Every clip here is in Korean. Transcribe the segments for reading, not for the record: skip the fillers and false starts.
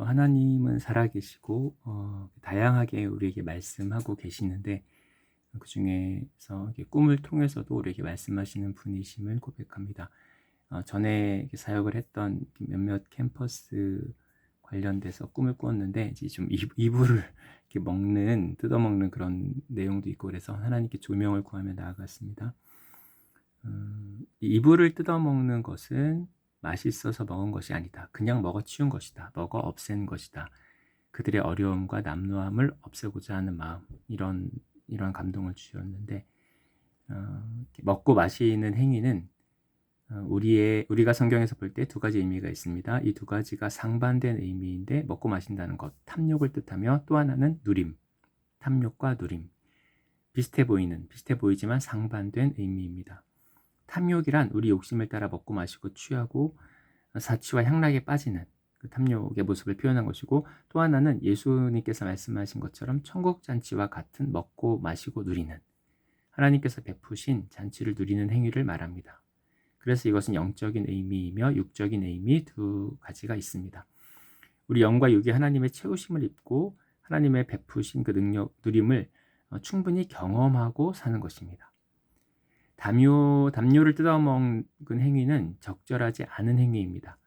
하나님은 살아계시고 다양하게 우리에게 말씀하고 계시는데 그 중에서 꿈을 통해서도 우리에게 말씀하시는 분이심을 고백합니다. 전에 이렇게 사역을 했던 몇몇 캠퍼스 관련돼서 꿈을 꾸었는데 이제 좀 이불을 이렇게 뜯어먹는 그런 내용도 있고 그래서 하나님께 조명을 구하며 나아갔습니다. 이 이불을 뜯어먹는 것은 맛있어서 먹은 것이 아니다. 그냥 먹어 치운 것이다. 먹어 없앤 것이다. 그들의 어려움과 남노함을 없애고자 하는 마음, 이런 감동을 주셨는데 먹고 마시는 행위는 우리가 성경에서 볼 때 두 가지 의미가 있습니다. 이 두 가지가 상반된 의미인데 먹고 마신다는 것, 탐욕을 뜻하며 또 하나는 누림, 탐욕과 누림. 비슷해 보이지만 상반된 의미입니다. 탐욕이란 우리 욕심을 따라 먹고 마시고 취하고 사치와 향락에 빠지는 그 탐욕의 모습을 표현한 것이고, 또 하나는 예수님께서 말씀하신 것처럼 천국 잔치와 같은 먹고 마시고 누리는, 하나님께서 베푸신 잔치를 누리는 행위를 말합니다. 그래서 이것은 영적인 의미이며 육적인 의미 두 가지가 있습니다. 우리 영과 육이 하나님의 채우심을 입고 하나님의 베푸신 그 누림을 충분히 경험하고 사는 것입니다. 담요를 뜯어먹는 행위는 적절하지 않은 행위입니다.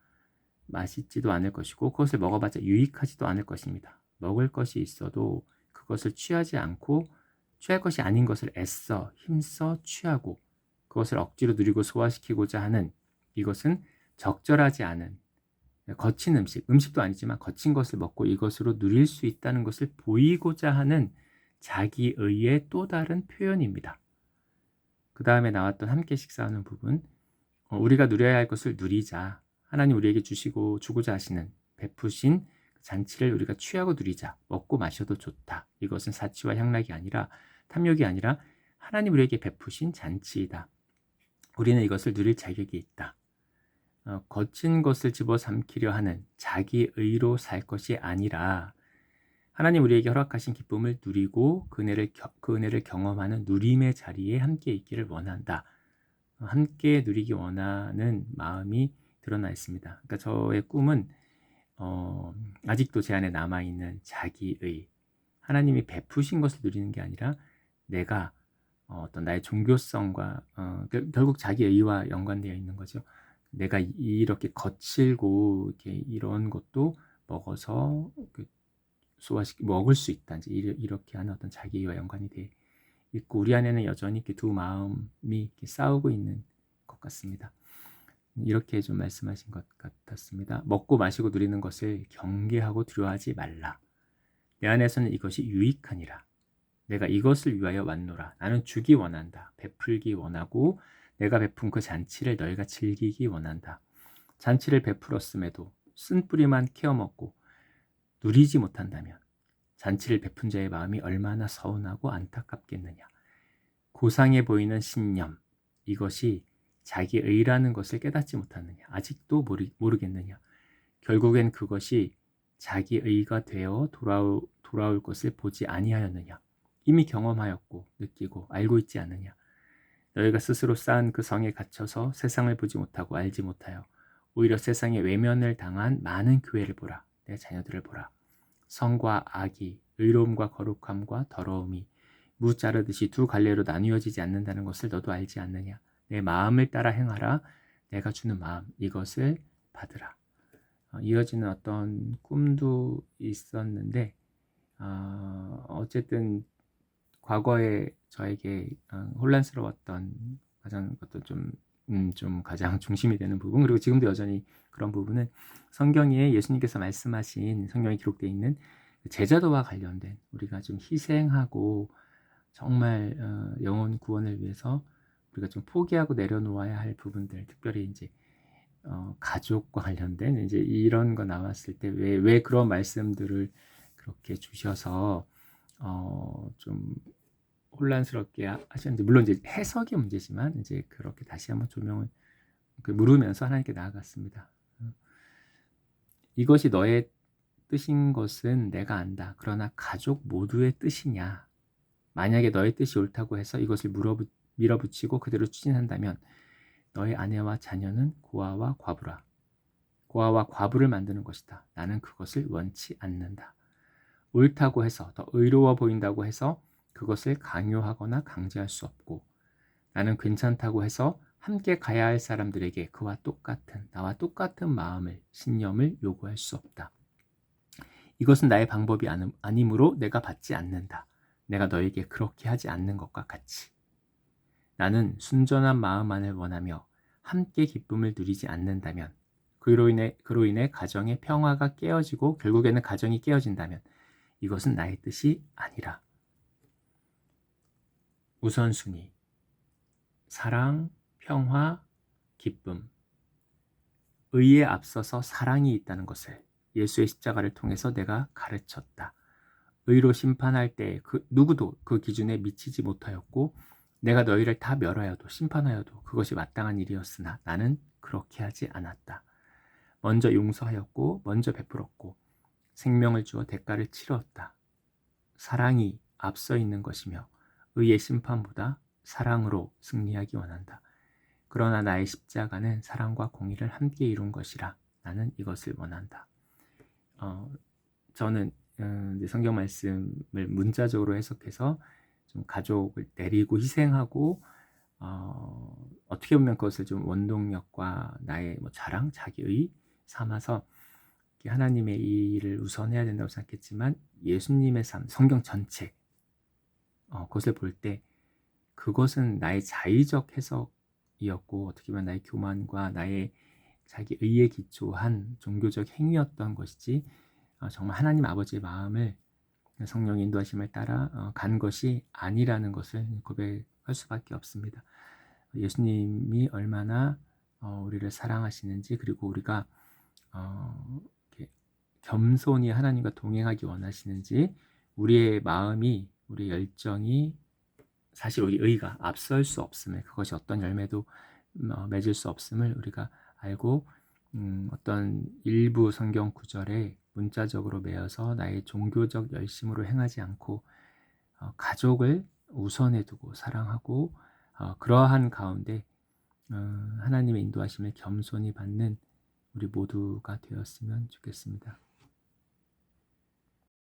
맛있지도 않을 것이고 그것을 먹어봤자 유익하지도 않을 것입니다. 먹을 것이 있어도 그것을 취하지 않고 취할 것이 아닌 것을 애써 힘써 취하고 그것을 억지로 누리고 소화시키고자 하는, 이것은 적절하지 않은 거친 음식도 아니지만 거친 것을 먹고 이것으로 누릴 수 있다는 것을 보이고자 하는 자기의의 또 다른 표현입니다. 그 다음에 나왔던 함께 식사하는 부분, 우리가 누려야 할 것을 누리자. 하나님 우리에게 주고자 하시는 베푸신 잔치를 우리가 취하고 누리자. 먹고 마셔도 좋다. 이것은 사치와 향락이 아니라 탐욕이 아니라 하나님 우리에게 베푸신 잔치이다. 우리는 이것을 누릴 자격이 있다. 거친 것을 집어삼키려 하는 자기의로 살 것이 아니라 하나님 우리에게 허락하신 기쁨을 누리고 그 은혜를 경험하는 누림의 자리에 함께 있기를 원한다. 함께 누리기 원하는 마음이 드러나 있습니다. 그러니까 저의 꿈은 아직도 제 안에 남아있는 자기의, 하나님이 베푸신 것을 누리는 게 아니라 내가 어떤 나의 종교성과 결국 자기의와 연관되어 있는 거죠. 내가 이렇게 거칠고 이런 것도 먹어서 먹을 수 있다. 이렇게 하는 어떤 자기와 연관이 돼 있고, 우리 안에는 여전히 이렇게 두 마음이 이렇게 싸우고 있는 것 같습니다. 이렇게 좀 말씀하신 것 같았습니다. 먹고 마시고 누리는 것을 경계하고 두려워하지 말라. 내 안에서는 이것이 유익하니라. 내가 이것을 위하여 왔노라. 나는 주기 원한다. 베풀기 원하고 내가 베푼 그 잔치를 너희가 즐기기 원한다. 잔치를 베풀었음에도 쓴뿌리만 캐어먹고 누리지 못한다면 잔치를 베푼 자의 마음이 얼마나 서운하고 안타깝겠느냐. 고상해 보이는 신념, 이것이 자기의라는 것을 깨닫지 못하느냐. 아직도 모르겠느냐. 결국엔 그것이 자기의가 되어 돌아올 것을 보지 아니하였느냐. 이미 경험하였고 느끼고 알고 있지 않느냐. 너희가 스스로 쌓은 그 성에 갇혀서 세상을 보지 못하고 알지 못하여 오히려 세상에 외면을 당한 많은 교회를 보라. 내 자녀들을 보라. 성과 악이, 의로움과 거룩함과 더러움이 무 자르듯이 두 갈래로 나뉘어지지 않는다는 것을 너도 알지 않느냐. 내 마음을 따라 행하라. 내가 주는 마음, 이것을 받으라. 이어지는 어떤 꿈도 있었는데 어쨌든 과거에 저에게 혼란스러웠던 가장 중심이 되는 부분, 그리고 지금도 여전히 그런 부분은 성경에 예수님께서 말씀하신, 성경에 기록되어 있는 제자도와 관련된, 우리가 좀 희생하고 정말 영혼 구원을 위해서 우리가 좀 포기하고 내려놓아야 할 부분들, 특별히 이제 가족과 관련된 이제 이런 거 나왔을 때 왜 그런 말씀들을 그렇게 주셔서 좀 혼란스럽게 하셨는지, 물론 이제 해석의 문제지만 이제 그렇게 다시 한번 조명을 물으면서 하나님께 나아갔습니다. 이것이 너의 뜻인 것은 내가 안다. 그러나 가족 모두의 뜻이냐? 만약에 너의 뜻이 옳다고 해서 이것을 밀어붙이고 그대로 추진한다면 너의 아내와 자녀는 고아와 과부라. 고아와 과부를 만드는 것이다. 나는 그것을 원치 않는다. 옳다고 해서 더 의로워 보인다고 해서 그것을 강요하거나 강제할 수 없고 나는 괜찮다고 해서 함께 가야 할 사람들에게 나와 똑같은 마음을, 신념을 요구할 수 없다. 이것은 나의 방법이 아니므로 내가 받지 않는다. 내가 너에게 그렇게 하지 않는 것과 같이. 나는 순전한 마음만을 원하며 함께 기쁨을 누리지 않는다면 그로 인해 가정의 평화가 깨어지고 결국에는 가정이 깨어진다면 이것은 나의 뜻이 아니라. 우선순위, 사랑, 평화, 기쁨. 의에 앞서서 사랑이 있다는 것을 예수의 십자가를 통해서 내가 가르쳤다. 의로 심판할 때 누구도 그 기준에 미치지 못하였고 내가 너희를 다 멸하여도 심판하여도 그것이 마땅한 일이었으나 나는 그렇게 하지 않았다. 먼저 용서하였고 먼저 베풀었고 생명을 주어 대가를 치렀다. 사랑이 앞서 있는 것이며 의의 심판보다 사랑으로 승리하기 원한다. 그러나 나의 십자가는 사랑과 공의를 함께 이룬 것이라 나는 이것을 원한다. 저는 성경 말씀을 문자적으로 해석해서 좀 가족을 내리고 희생하고 어떻게 보면 그것을 좀 원동력과 나의 자랑, 자기의 삼아서 하나님의 일을 우선해야 된다고 생각했지만 예수님의 삶, 성경 전체 그것을 볼 때 그것은 나의 자의적 해석이었고 어떻게 보면 나의 교만과 나의 자기 의에 기초한 종교적 행위였던 것이지 정말 하나님 아버지의 마음을 성령의 인도하심을 따라 간 것이 아니라는 것을 고백할 수밖에 없습니다. 예수님이 얼마나 우리를 사랑하시는지 그리고 우리가 이렇게 겸손히 하나님과 동행하기 원하시는지 우리의 마음이 우리의 열정이 사실 우리 의가 앞설 수 없음을 그것이 어떤 열매도 맺을 수 없음을 우리가 알고 어떤 일부 성경 구절에 문자적으로 매어서 나의 종교적 열심으로 행하지 않고 가족을 우선에 두고 사랑하고 그러한 가운데 하나님의 인도하심을 겸손히 받는 우리 모두가 되었으면 좋겠습니다.